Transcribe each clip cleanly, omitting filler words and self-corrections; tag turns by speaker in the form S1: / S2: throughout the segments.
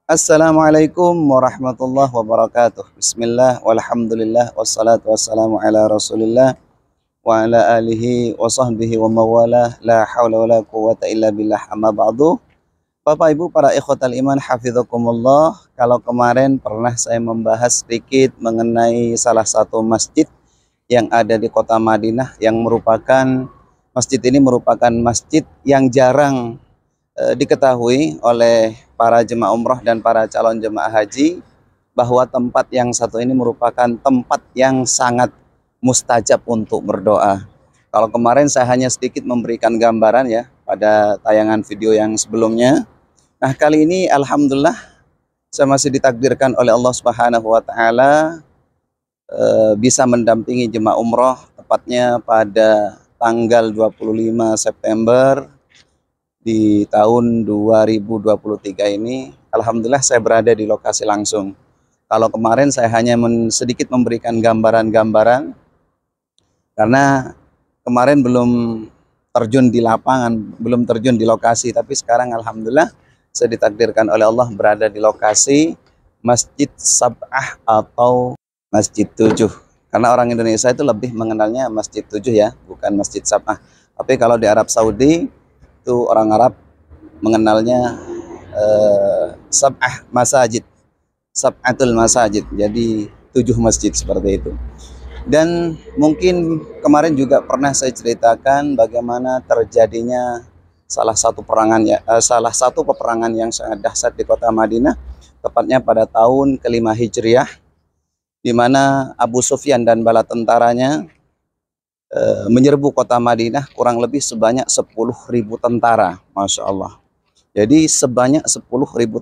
S1: Assalamualaikum warahmatullahi wabarakatuh. Bismillah, walhamdulillah, wassalatu wassalamu ala rasulillah wa ala alihi wa sahbihi wa mawalah. La hawla wa la quwata illa billah, amma ba'du. Bapak Ibu para ikhwatal iman hafizakumullah. Kalau kemarin pernah saya membahas sedikit mengenai salah satu masjid yang ada di kota Madinah, yang merupakan masjid ini merupakan masjid yang jarang diketahui oleh para jemaah umroh dan para calon jemaah haji, bahwa tempat yang satu ini merupakan tempat yang sangat mustajab untuk berdoa. Kalau kemarin saya hanya sedikit memberikan gambaran ya pada tayangan video yang sebelumnya. Nah, kali ini alhamdulillah saya masih ditakdirkan oleh Allah Subhanahu wa taala bisa mendampingi jemaah umroh tepatnya pada tanggal 25 September di tahun 2023 ini. Alhamdulillah saya berada di lokasi langsung. Kalau kemarin saya hanya sedikit memberikan gambaran-gambaran karena kemarin belum terjun di lapangan, belum terjun di lokasi, tapi sekarang alhamdulillah saya ditakdirkan oleh Allah berada di lokasi Masjid Sab'ah atau Masjid 7. Karena orang Indonesia itu lebih mengenalnya Masjid 7 ya, bukan Masjid Sab'ah. Tapi kalau di Arab Saudi itu orang Arab mengenalnya Sab'ah Masajid, Sab'atul Masajid, jadi 7 masjid seperti itu. Dan mungkin kemarin juga pernah saya ceritakan bagaimana terjadinya salah satu peperangan yang sangat dahsyat di kota Madinah, tepatnya pada tahun ke-5 Hijriah, di mana Abu Sufyan dan bala tentaranya menyerbu kota Madinah kurang lebih sebanyak 10.000 tentara. Masya Allah. Jadi sebanyak 10.000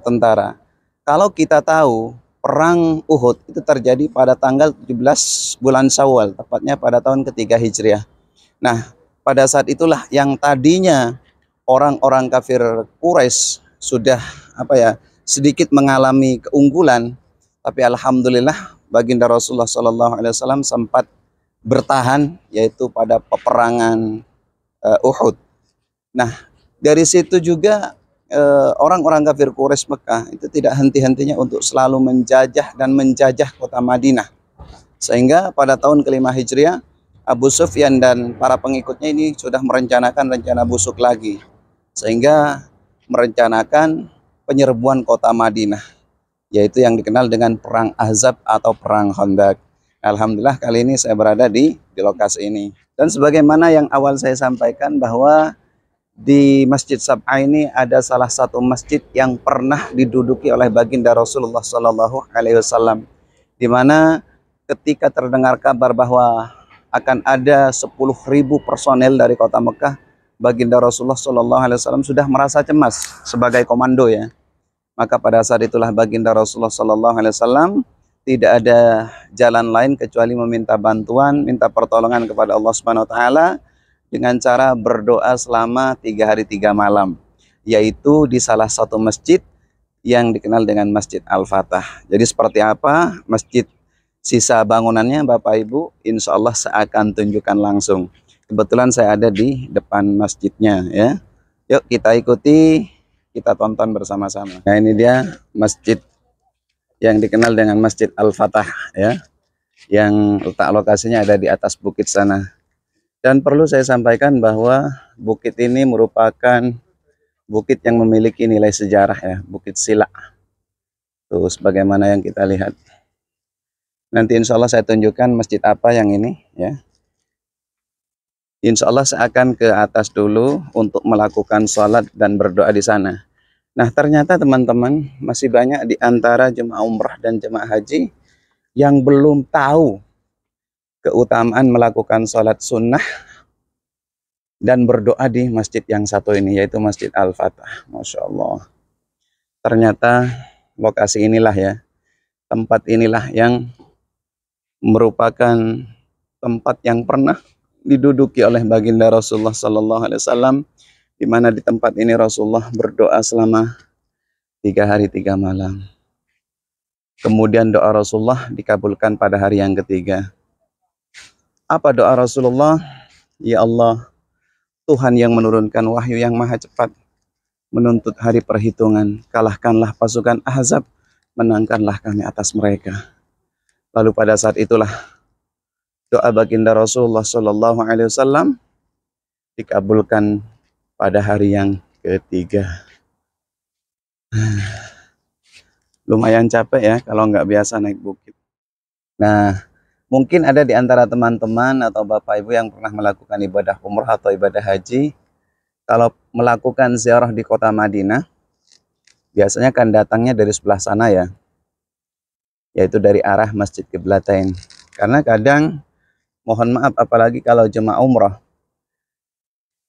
S1: tentara. Kalau kita tahu perang Uhud itu terjadi pada tanggal 17 bulan Syawal, tepatnya pada tahun ke-3 Hijriah. Nah, pada saat itulah yang tadinya orang-orang kafir Quraisy sudah sedikit mengalami keunggulan, tapi alhamdulillah baginda Rasulullah SAW sempat bertahan, yaitu pada peperangan Uhud. Nah, dari situ juga orang-orang kafir Quraisy Mekah itu tidak henti-hentinya untuk selalu menjajah kota Madinah. Sehingga pada tahun ke-5 Hijriah, Abu Sufyan dan para pengikutnya ini sudah merencanakan rencana busuk lagi, sehingga merencanakan penyerbuan kota Madinah, yaitu yang dikenal dengan Perang Ahzab atau Perang Khandaq. Alhamdulillah kali ini saya berada di lokasi ini. Dan sebagaimana yang awal saya sampaikan bahwa di Masjid Sab'ah ini ada salah satu masjid yang pernah diduduki oleh baginda Rasulullah SAW, di mana ketika terdengar kabar bahwa akan ada 10.000 personel dari kota Mekah, baginda Rasulullah SAW sudah merasa cemas sebagai komando ya. Maka pada saat itulah baginda Rasulullah SAW tidak ada jalan lain kecuali meminta bantuan, minta pertolongan kepada Allah Subhanahu wa taala dengan cara berdoa selama 3 hari 3 malam, yaitu di salah satu masjid yang dikenal dengan Masjid Al-Fatah. Jadi seperti apa masjid sisa bangunannya Bapak Ibu, insya Allah saya akan tunjukkan langsung. Kebetulan saya ada di depan masjidnya ya. Yuk kita ikuti, kita tonton bersama-sama. Nah, ini dia masjid yang dikenal dengan Masjid Al-Fatah ya, yang letak lokasinya ada di atas bukit sana. Dan perlu saya sampaikan bahwa bukit ini merupakan bukit yang memiliki nilai sejarah ya, Bukit Sila. Tuh sebagaimana yang kita lihat. Nanti insya Allah saya tunjukkan masjid apa yang ini ya. Insya Allah saya akan ke atas dulu untuk melakukan sholat dan berdoa di sana. Nah, ternyata teman-teman masih banyak di antara jemaah umrah dan jemaah haji yang belum tahu keutamaan melakukan sholat sunnah dan berdoa di masjid yang satu ini, yaitu Masjid Al-Fatah. Masya Allah. Ternyata lokasi inilah ya, tempat inilah yang merupakan tempat yang pernah diduduki oleh baginda Rasulullah SAW, di mana di tempat ini Rasulullah berdoa selama 3 hari 3 malam. Kemudian doa Rasulullah dikabulkan pada hari yang ketiga. Apa doa Rasulullah? Ya Allah, Tuhan yang menurunkan wahyu yang maha cepat, menuntut hari perhitungan. Kalahkanlah pasukan Ahzab, menangkanlah kami atas mereka. Lalu pada saat itulah doa baginda Rasulullah Shallallahu Alaihi Wasallam dikabulkan pada hari yang ketiga. Lumayan capek ya kalau nggak biasa naik bukit. Nah, mungkin ada di antara teman-teman atau Bapak Ibu yang pernah melakukan ibadah umrah atau ibadah haji. Kalau melakukan ziarah di kota Madinah, biasanya kan datangnya dari sebelah sana ya, yaitu dari arah Masjid Qiblatain. Karena kadang, mohon maaf, apalagi kalau jemaah umrah,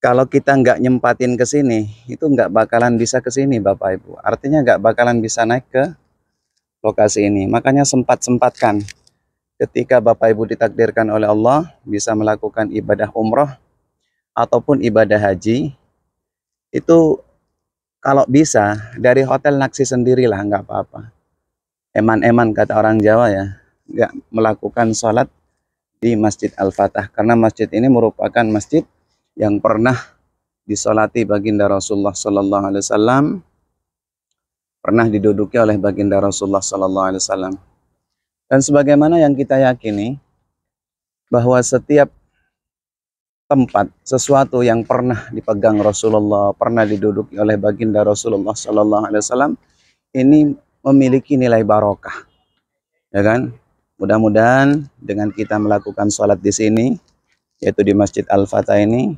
S1: kalau kita nggak nyempatin ke sini, itu nggak bakalan bisa ke sini Bapak Ibu. Artinya nggak bakalan bisa naik ke lokasi ini. Makanya sempat-sempatkan ketika Bapak Ibu ditakdirkan oleh Allah bisa melakukan ibadah umrah ataupun ibadah haji, itu kalau bisa dari hotel naksi sendirilah, nggak apa-apa. Eman-eman kata orang Jawa ya, nggak melakukan sholat di Masjid Al-Fatah. Karena masjid ini merupakan masjid yang pernah disolati baginda Rasulullah Sallallahu Alaihi Wasallam, pernah diduduki oleh baginda Rasulullah Sallallahu Alaihi Wasallam. Dan sebagaimana yang kita yakini bahwa setiap tempat, sesuatu yang pernah dipegang Rasulullah, pernah diduduki oleh baginda Rasulullah Sallallahu Alaihi Wasallam, ini memiliki nilai barokah, ya kan? Mudah-mudahan dengan kita melakukan sholat di sini, yaitu di Masjid Al-Fatah ini,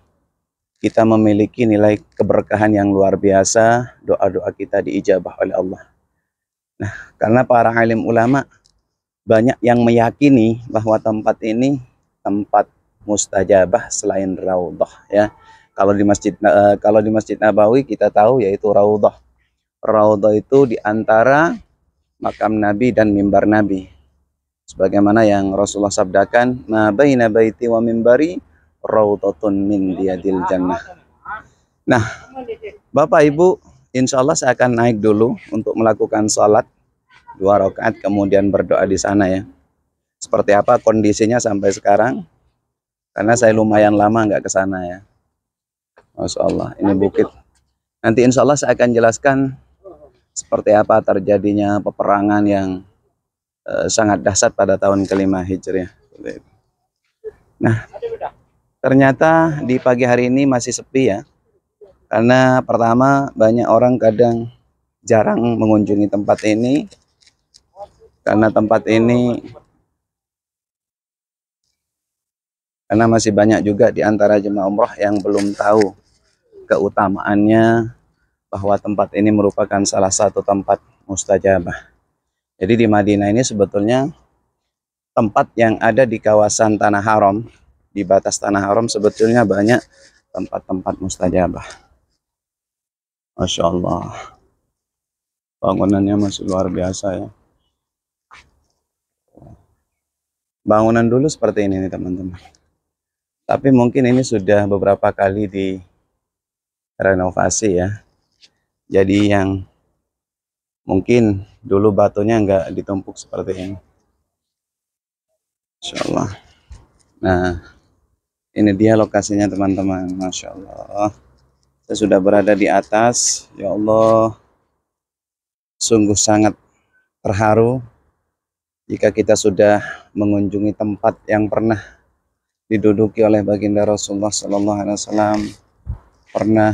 S1: kita memiliki nilai keberkahan yang luar biasa, doa-doa kita diijabah oleh Allah. Nah, karena para alim ulama banyak yang meyakini bahwa tempat ini tempat mustajabah selain raudhah ya. Kalau di Masjid Nabawi kita tahu yaitu raudhah. Raudhah itu di antara makam Nabi dan mimbar Nabi. Sebagaimana yang Rasulullah sabdakan, "Ma baina baiti wa mimbari raudhatun min riyadil jannah." Nah, Bapak Ibu, insya Allah saya akan naik dulu untuk melakukan sholat 2 rakaat kemudian berdoa di sana ya. Seperti apa kondisinya sampai sekarang? Karena saya lumayan lama nggak ke sana ya. Masya Allah, ini bukit. Nanti insya Allah saya akan jelaskan seperti apa terjadinya peperangan yang sangat dahsyat pada tahun kelima Hijriah. Nah, ternyata di pagi hari ini masih sepi ya. Karena pertama banyak orang kadang jarang mengunjungi tempat ini. Karena masih banyak juga di antara jemaah umrah yang belum tahu keutamaannya bahwa tempat ini merupakan salah satu tempat mustajabah. Jadi di Madinah ini sebetulnya tempat yang ada di kawasan Tanah Haram, di batas Tanah Haram sebetulnya banyak tempat-tempat mustajabah. Masya Allah, bangunannya masih luar biasa ya. Bangunan dulu seperti ini nih teman-teman. Tapi mungkin ini sudah beberapa kali direnovasi ya. Jadi yang mungkin dulu batunya nggak ditumpuk seperti ini. Masya Allah. Nah, ini dia lokasinya teman-teman. Masya Allah. Saya sudah berada di atas. Ya Allah, sungguh sangat terharu jika kita sudah mengunjungi tempat yang pernah diduduki oleh baginda Rasulullah Sallallahu Alaihi Wasallam, pernah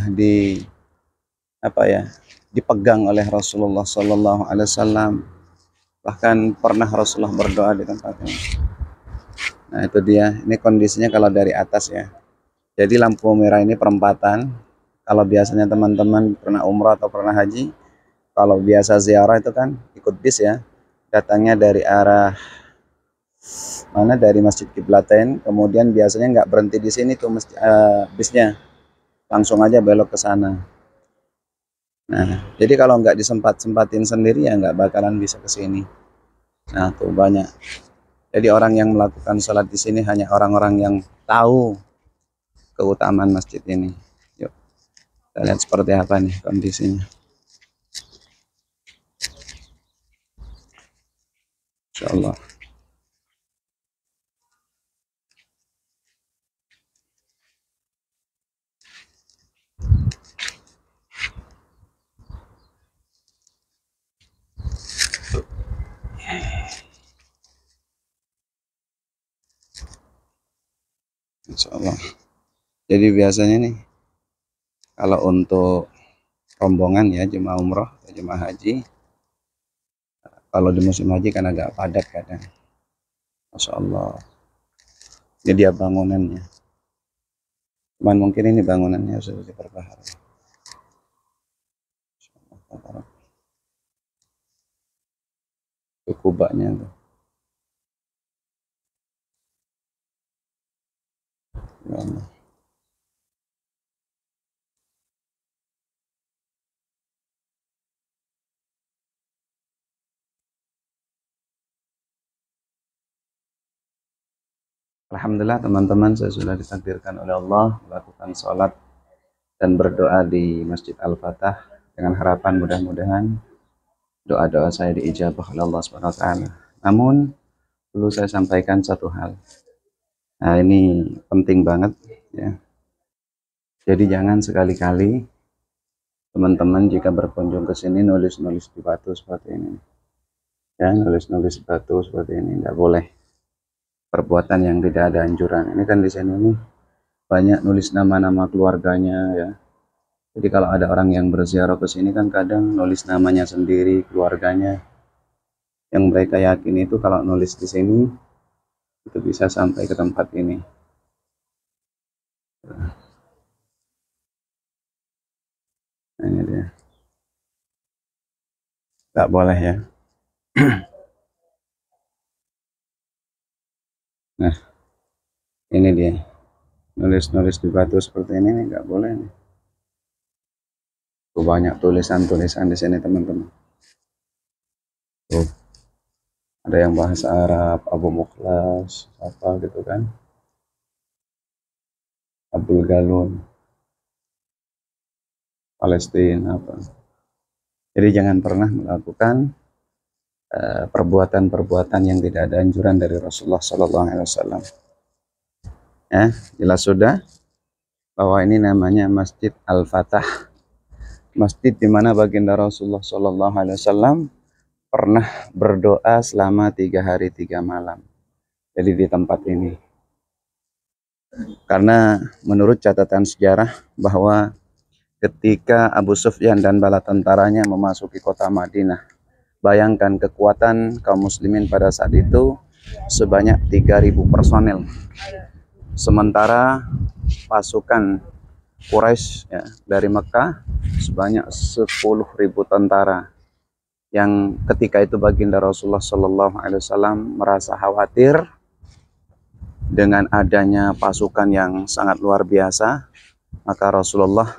S1: dipegang oleh Rasulullah Sallallahu Alaihi Wasallam, bahkan pernah Rasulullah berdoa di tempat ini. Nah itu dia, ini kondisinya kalau dari atas ya. Jadi lampu merah ini perempatan. Kalau biasanya teman-teman pernah umrah atau pernah haji, kalau biasa ziarah itu kan ikut bis ya, datangnya dari arah mana, dari Masjid Qiblatain, kemudian biasanya nggak berhenti di sini tuh bisnya, langsung aja belok ke sana. Nah, jadi kalau nggak disempat-sempatin sendiri ya nggak bakalan bisa ke sini. Nah, tuh banyak. Jadi orang yang melakukan sholat di sini hanya orang-orang yang tahu keutamaan masjid ini. Yuk, kita lihat seperti apa nih kondisinya. Insya Allah. insyaallah. Jadi biasanya nih kalau untuk rombongan ya jemaah umroh atau jemaah haji, kalau di musim haji kan agak padat kadang. Masya Allah. Ini dia bangunannya. Cuman mungkin ini bangunannya sudah diperbaharui. Itu kubahnya tuh. Ya Allah. Alhamdulillah teman-teman, saya sudah ditakdirkan oleh Allah melakukan sholat dan berdoa di Masjid Al-Fatah dengan harapan mudah-mudahan doa-doa saya diijabah oleh Allah Subhanahu wa taala. Namun perlu saya sampaikan satu hal. Nah, ini penting banget ya. Jadi jangan sekali-kali teman-teman jika berkunjung ke sini nulis-nulis di batu seperti ini. Ya, nulis-nulis batu seperti ini enggak boleh. Perbuatan yang tidak ada anjuran. Ini kan di sini nih banyak nulis nama-nama keluarganya ya. Jadi kalau ada orang yang berziarah ke sini kan kadang nulis namanya sendiri, keluarganya. Yang mereka yakin itu kalau nulis di sini itu bisa sampai ke tempat ini. Nah, ini dia. Nggak boleh ya. Nah, ini dia. Nulis-nulis di batu seperti ini nggak boleh nih. Tuh banyak tulisan-tulisan di sini teman-teman. Tuh. Ada yang bahasa Arab, Abu Mukhlas, apa gitu kan. Abdul Galun, Palestina apa. Jadi jangan pernah melakukan perbuatan-perbuatan yang tidak ada anjuran dari Rasulullah Sallallahu Alaihi Wasallam. Ya, jelas sudah bahwa ini namanya Masjid Al-Fatah, masjid di mana baginda Rasulullah Sallallahu Alaihi Wasallam pernah berdoa selama 3 hari 3 malam. Jadi di tempat ini. Karena menurut catatan sejarah bahwa ketika Abu Sufyan dan bala tentaranya memasuki kota Madinah, bayangkan kekuatan kaum muslimin pada saat itu sebanyak 3.000 personel. Sementara pasukan Quraisy ya, dari Mekah sebanyak 10.000 tentara. Yang ketika itu baginda Rasulullah Shallallahu Alaihi Wasallam merasa khawatir dengan adanya pasukan yang sangat luar biasa, maka Rasulullah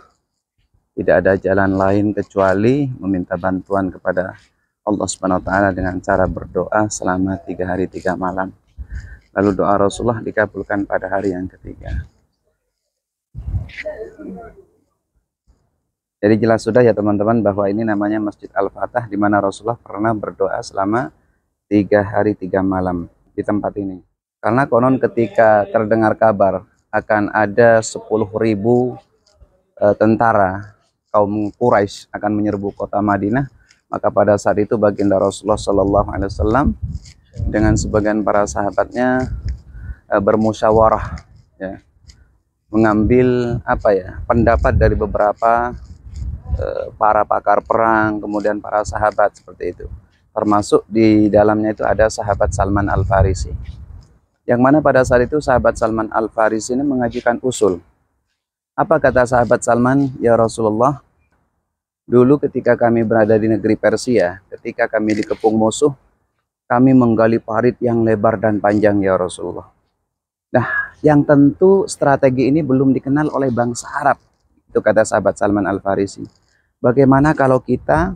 S1: tidak ada jalan lain kecuali meminta bantuan kepada Allah Subhanahu wa taala dengan cara berdoa selama 3 hari 3 malam. Lalu doa Rasulullah dikabulkan pada hari yang ketiga. Jadi jelas sudah ya teman-teman bahwa ini namanya Masjid Al-Fatah di mana Rasulullah pernah berdoa selama 3 hari 3 malam di tempat ini. Karena konon ketika terdengar kabar akan ada 10.000 tentara kaum Quraisy akan menyerbu kota Madinah, maka pada saat itu baginda Rasulullah Shallallahu Alaihi Wasallam dengan sebagian para sahabatnya bermusyawarah ya, mengambil pendapat dari beberapa para pakar perang, kemudian para sahabat seperti itu. Termasuk di dalamnya itu ada sahabat Salman Al-Farisi. Yang mana pada saat itu sahabat Salman Al-Farisi ini mengajukan usul. Apa kata sahabat Salman? Ya Rasulullah, dulu ketika kami berada di negeri Persia, ketika kami dikepung musuh, kami menggali parit yang lebar dan panjang ya Rasulullah. Nah, yang tentu strategi ini belum dikenal oleh bangsa Arab. Itu kata sahabat Salman Al-Farisi. Bagaimana kalau kita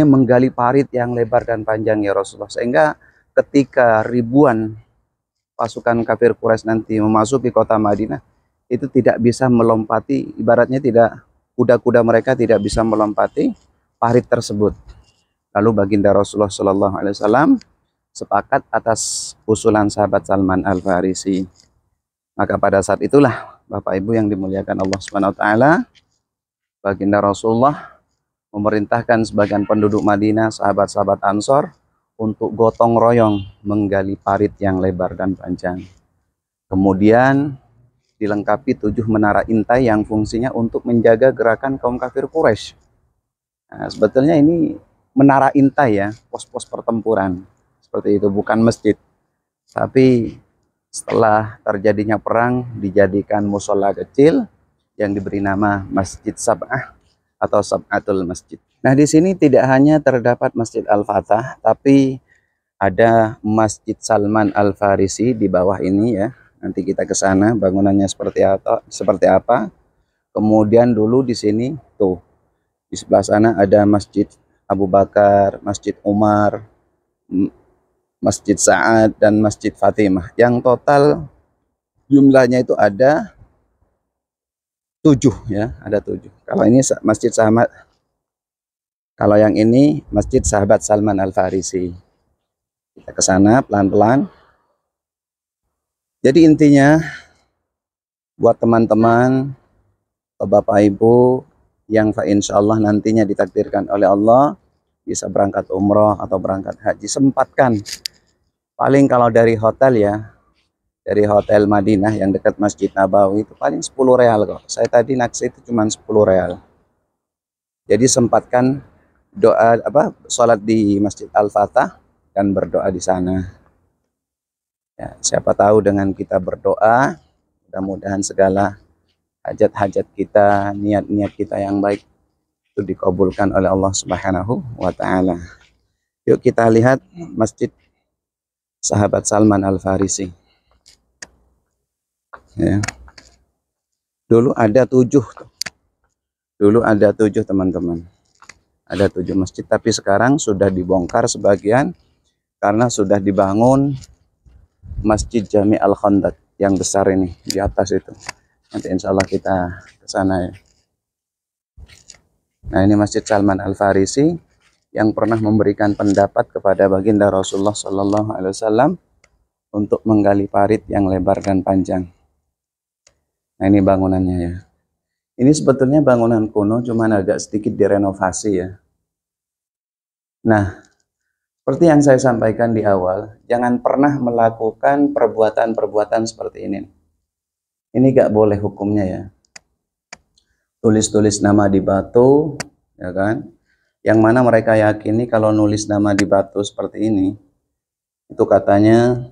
S1: menggali parit yang lebar dan panjang ya Rasulullah, sehingga ketika ribuan pasukan kafir Quraisy nanti memasuki kota Madinah itu tidak bisa melompati, ibaratnya tidak, kuda-kuda mereka tidak bisa melompati parit tersebut. Lalu baginda Rasulullah Shallallahu Alaihi Wasallam sepakat atas usulan sahabat Salman Al-Farisi. Maka pada saat itulah Bapak Ibu yang dimuliakan Allah Subhanahu Wa Taala, baginda Rasulullah memerintahkan sebagian penduduk Madinah, sahabat-sahabat Ansor, untuk gotong royong menggali parit yang lebar dan panjang. Kemudian dilengkapi 7 menara intai yang fungsinya untuk menjaga gerakan kaum kafir Quraisy. Nah, sebetulnya ini menara intai ya, pos-pos pertempuran. Seperti itu, bukan masjid. Tapi setelah terjadinya perang dijadikan musola kecil yang diberi nama Masjid Sab'ah atau Sab'atul Masjid. Nah, di sini tidak hanya terdapat Masjid Al-Fatah, tapi ada Masjid Salman Al-Farisi di bawah ini ya. Nanti kita ke sana, bangunannya seperti apa. Kemudian dulu di sini tuh di sebelah sana ada Masjid Abu Bakar, Masjid Umar, Masjid Sa'ad dan Masjid Fatimah. Yang total jumlahnya itu ada 7 ya, ada 7. Kalau ini Masjid Sahabat, kalau yang ini Masjid Sahabat Salman Al-Farisi. Kita ke sana pelan-pelan. Jadi intinya buat teman-teman, Bapak Ibu yang insya Allah nantinya ditakdirkan oleh Allah bisa berangkat umroh atau berangkat haji, sempatkan. Paling kalau dari hotel ya, dari Hotel Madinah yang dekat Masjid Nabawi itu paling 10 real kok. Saya tadi naksi itu cuma 10 real. Jadi sempatkan doa sholat di Masjid Al-Fatah dan berdoa di sana. Ya, siapa tahu dengan kita berdoa, mudah-mudahan segala hajat-hajat kita, niat-niat kita yang baik itu dikabulkan oleh Allah Subhanahu wa taala. Yuk kita lihat Masjid Sahabat Salman Al-Farisi. Ya. Dulu ada 7. Dulu ada 7 teman-teman. Ada 7 masjid, tapi sekarang sudah dibongkar sebagian karena sudah dibangun Masjid Jami Al-Khandaq yang besar ini di atas itu. Nanti insya Allah kita ke sana ya. Nah, ini Masjid Salman Al-Farisi yang pernah memberikan pendapat kepada baginda Rasulullah Shallallahu Alaihi Wasallam untuk menggali parit yang lebar dan panjang. Nah, ini bangunannya ya. Ini sebetulnya bangunan kuno, cuman agak sedikit direnovasi ya. Nah, seperti yang saya sampaikan di awal, jangan pernah melakukan perbuatan-perbuatan seperti ini. Ini gak boleh hukumnya ya. Tulis-tulis nama di batu, ya kan? Yang mana mereka yakini kalau nulis nama di batu seperti ini, itu katanya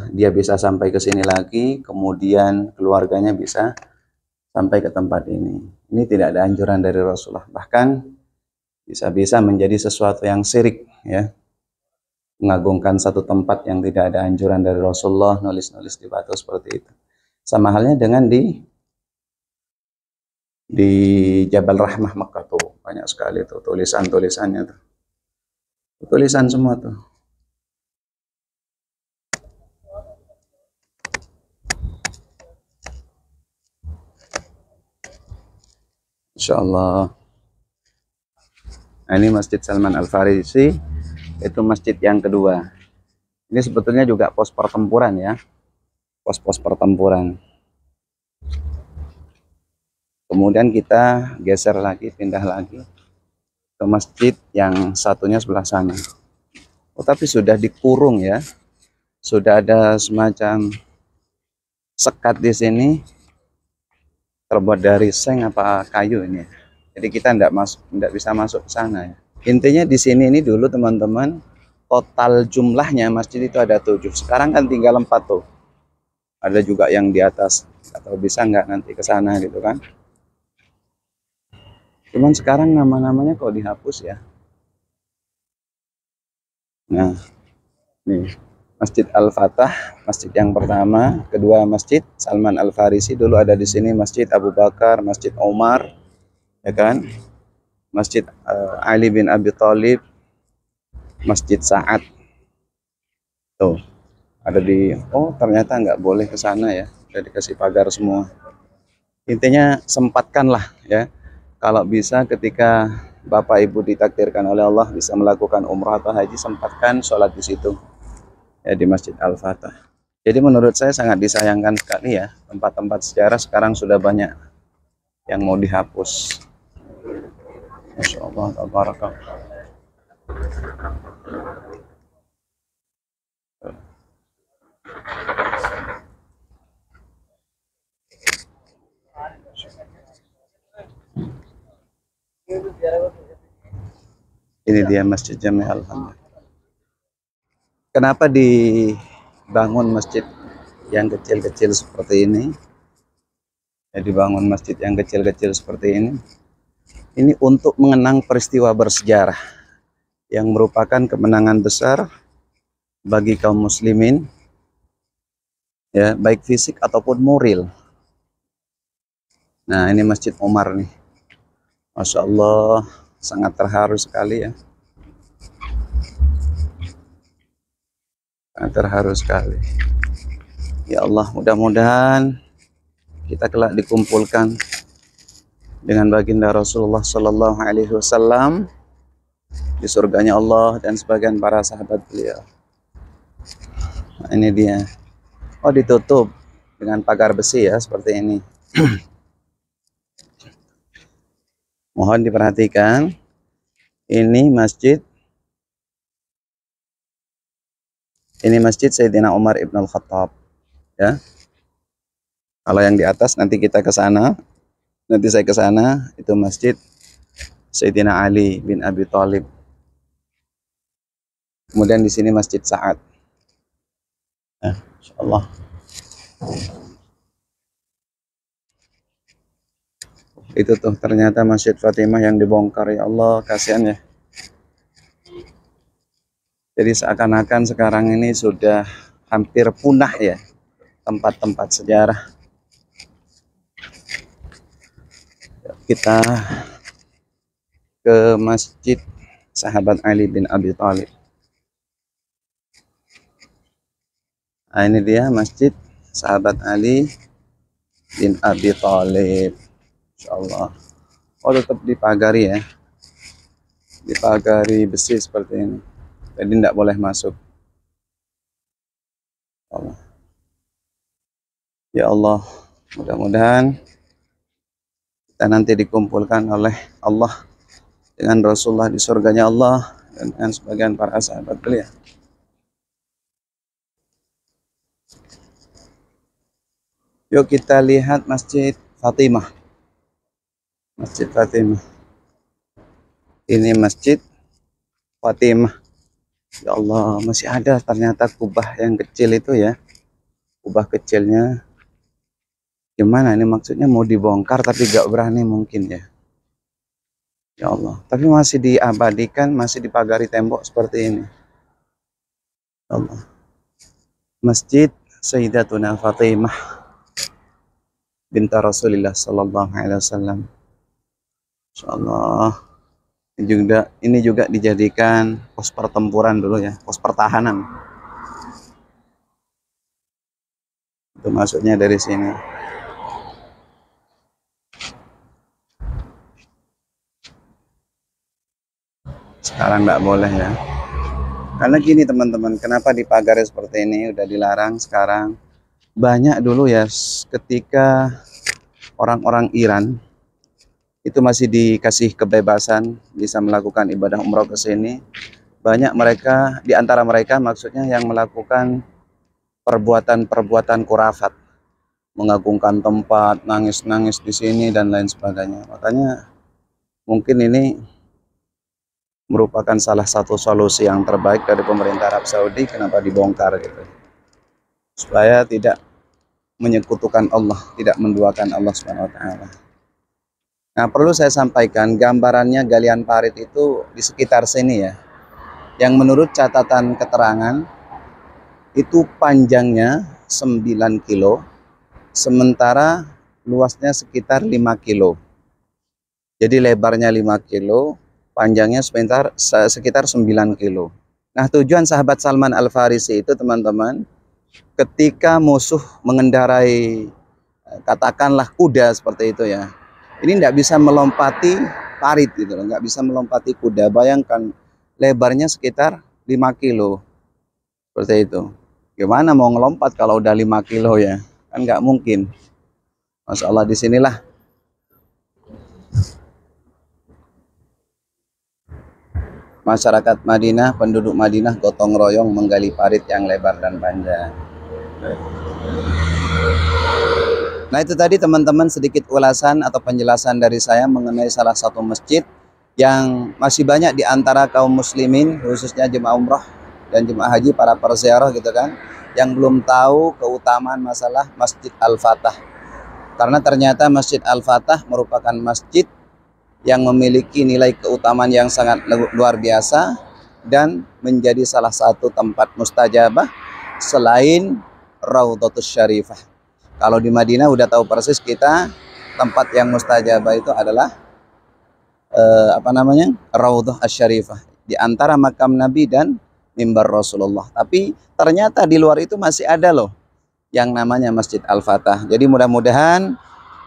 S1: dia bisa sampai ke sini lagi, kemudian keluarganya bisa sampai ke tempat ini. Ini tidak ada anjuran dari Rasulullah. Bahkan bisa-bisa menjadi sesuatu yang syirik ya, mengagungkan satu tempat yang tidak ada anjuran dari Rasulullah, nulis-nulis di batu seperti itu. Sama halnya dengan di Jabal Rahmah Mekah tuh banyak sekali tuh tulisan-tulisannya tuh, tulisan semua tuh. Insya Allah. Nah, ini Masjid Salman Al-Farisi, itu masjid yang kedua. Ini sebetulnya juga pos pertempuran ya, pos-pos pertempuran. Kemudian kita geser lagi, pindah lagi ke masjid yang satunya sebelah sana. Oh, tapi sudah dikurung ya, sudah ada semacam sekat di sini, terbuat dari seng apa kayu ini. Jadi kita tidak bisa masuk ke sana ya. Intinya di sini ini dulu teman-teman, total jumlahnya masjid itu ada 7. Sekarang kan tinggal 4 tuh. Ada juga yang di atas. Atau bisa nggak nanti ke sana gitu kan. Cuman sekarang nama-namanya kok dihapus ya. Nah, nih Masjid Al-Fatah, masjid yang pertama. Kedua Masjid Salman Al-Farisi, dulu ada di sini Masjid Abu Bakar, Masjid Umar, ya kan, Masjid Ali bin Abi Thalib, Masjid Sa'ad tuh ada di, oh ternyata nggak boleh ke sana ya, udah dikasih pagar semua. Intinya sempatkanlah ya, kalau bisa ketika Bapak Ibu ditakdirkan oleh Allah bisa melakukan umrah atau haji, sempatkan sholat di situ ya, di Masjid Al-Fatah. Jadi menurut saya sangat disayangkan sekali ya, tempat-tempat sejarah sekarang sudah banyak yang mau dihapus. Masya Allah, tabarakallah. Ini dia Masjid Jami Al-Hamd. Kenapa dibangun masjid yang kecil-kecil seperti ini? Ya, dibangun masjid yang kecil-kecil seperti ini. Ini untuk mengenang peristiwa bersejarah yang merupakan kemenangan besar bagi kaum muslimin, ya, baik fisik ataupun moral. Nah, ini Masjid Umar nih. Masya Allah, sangat terharu sekali ya. Sangat terharu sekali. Ya Allah, mudah-mudahan kita kelak dikumpulkan dengan baginda Rasulullah Sallallahu Alaihi Wasallam di surganya Allah dan sebagian para sahabat beliau. Nah, ini dia. Oh, ditutup dengan pagar besi ya, seperti ini. Mohon diperhatikan. Ini masjid Sayyidina Umar Ibn Al-Khattab ya. Kalau yang di atas nanti kita ke sana. Nanti saya ke sana, itu masjid Sayyidina Ali bin Abi Thalib. Kemudian di sini Masjid Sa'ad. Ya, insyaallah. Itu tuh ternyata Masjid Fatimah yang dibongkar, ya Allah, kasihan ya. Jadi seakan-akan sekarang ini sudah hampir punah ya tempat-tempat sejarah. Kita ke Masjid Sahabat Ali bin Abi Thalib. Nah, ini dia Masjid Sahabat Ali bin Abi Thalib. Insyaallah. Oh, tetap dipagari ya. Dipagari besi seperti ini. Jadi tidak boleh masuk. Allah. Ya Allah, mudah-mudahan kita nanti dikumpulkan oleh Allah dengan Rasulullah di surganya Allah dan dengan sebagian para sahabat beliau. Yuk kita lihat Masjid Fatimah. Masjid Fatimah. Ini Masjid Fatimah. Ya Allah, masih ada ternyata kubah yang kecil itu ya. Kubah kecilnya. Gimana ini maksudnya, mau dibongkar tapi gak berani mungkin ya. Ya Allah, tapi masih diabadikan, masih dipagari tembok seperti ini. Ya Allah. Masjid Sayyidatuna Fatimah binti Rasulullah Sallallahu Alaihi Wasallam. Insyaallah. Ini juga dijadikan pos pertempuran dulu ya, pos pertahanan. Itu masuknya dari sini. Sekarang nggak boleh ya. Karena gini teman-teman, kenapa dipagari seperti ini, udah dilarang sekarang. Banyak dulu ya, ketika orang-orang Iran itu masih dikasih kebebasan bisa melakukan ibadah umroh ke sini. Banyak mereka, di antara mereka maksudnya, yang melakukan perbuatan-perbuatan kurafat, mengagungkan tempat, nangis-nangis di sini dan lain sebagainya. Makanya mungkin ini merupakan salah satu solusi yang terbaik dari pemerintah Arab Saudi, kenapa dibongkar gitu, supaya tidak menyekutukan Allah, tidak menduakan Allah Subhanahu wa taala. Nah, perlu saya sampaikan, gambarannya galian parit itu di sekitar sini ya, yang menurut catatan keterangan itu panjangnya 9 kilo, sementara luasnya sekitar 5 kilo. Jadi lebarnya 5 kilo, panjangnya sekitar 9 kilo. Nah, tujuan sahabat Salman Al-Farisi itu teman-teman, ketika musuh mengendarai katakanlah kuda seperti itu ya, ini tidak bisa melompati parit gitu, nggak bisa melompati kuda. Bayangkan lebarnya sekitar 5 kilo seperti itu. Gimana mau ngelompat kalau udah 5 kilo ya, kan nggak mungkin. Masya Allah, disinilah masyarakat Madinah, penduduk Madinah gotong royong menggali parit yang lebar dan panjang. Nah, itu tadi teman-teman sedikit ulasan atau penjelasan dari saya mengenai salah satu masjid yang masih banyak di antara kaum muslimin, khususnya jemaah umrah dan jemaah haji, para perziarah gitu kan, yang belum tahu keutamaan masalah Masjid Al-Fatah. Karena ternyata Masjid Al-Fatah merupakan masjid yang memiliki nilai keutamaan yang sangat luar biasa dan menjadi salah satu tempat mustajabah selain Raudhatus Syarifah. Kalau di Madinah udah tahu persis kita, tempat yang mustajabah itu adalah Raudhah Asy-Syarifah, di antara makam Nabi dan mimbar Rasulullah. Tapi ternyata di luar itu masih ada loh yang namanya Masjid Al-Fatah. Jadi mudah-mudahan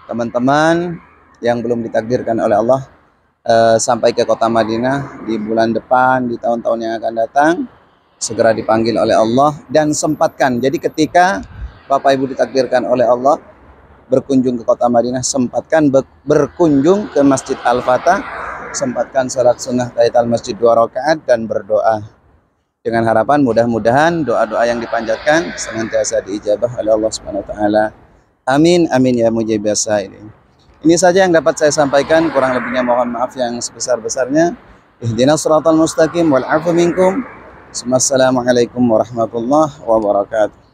S1: teman-teman yang belum ditakdirkan oleh Allah sampai ke kota Madinah di bulan depan, di tahun-tahun yang akan datang, segera dipanggil oleh Allah dan sempatkan. Jadi ketika Bapak Ibu ditakdirkan oleh Allah berkunjung ke kota Madinah, sempatkan berkunjung ke Masjid Al-Fatah, sempatkan salat sunnah tahiyatul masjid 2 rakaat dan berdoa. Dengan harapan mudah-mudahan doa-doa yang dipanjatkan senantiasa diijabah oleh Allah Subhanahu wa taala. Amin amin ya mujibas sa'ilin. Ini saja yang dapat saya sampaikan, kurang lebihnya mohon maaf yang sebesar-besarnya. Ihdinas shiratal mustaqim wal 'afwu minkum. Wassalamualaikum warahmatullahi wabarakatuh.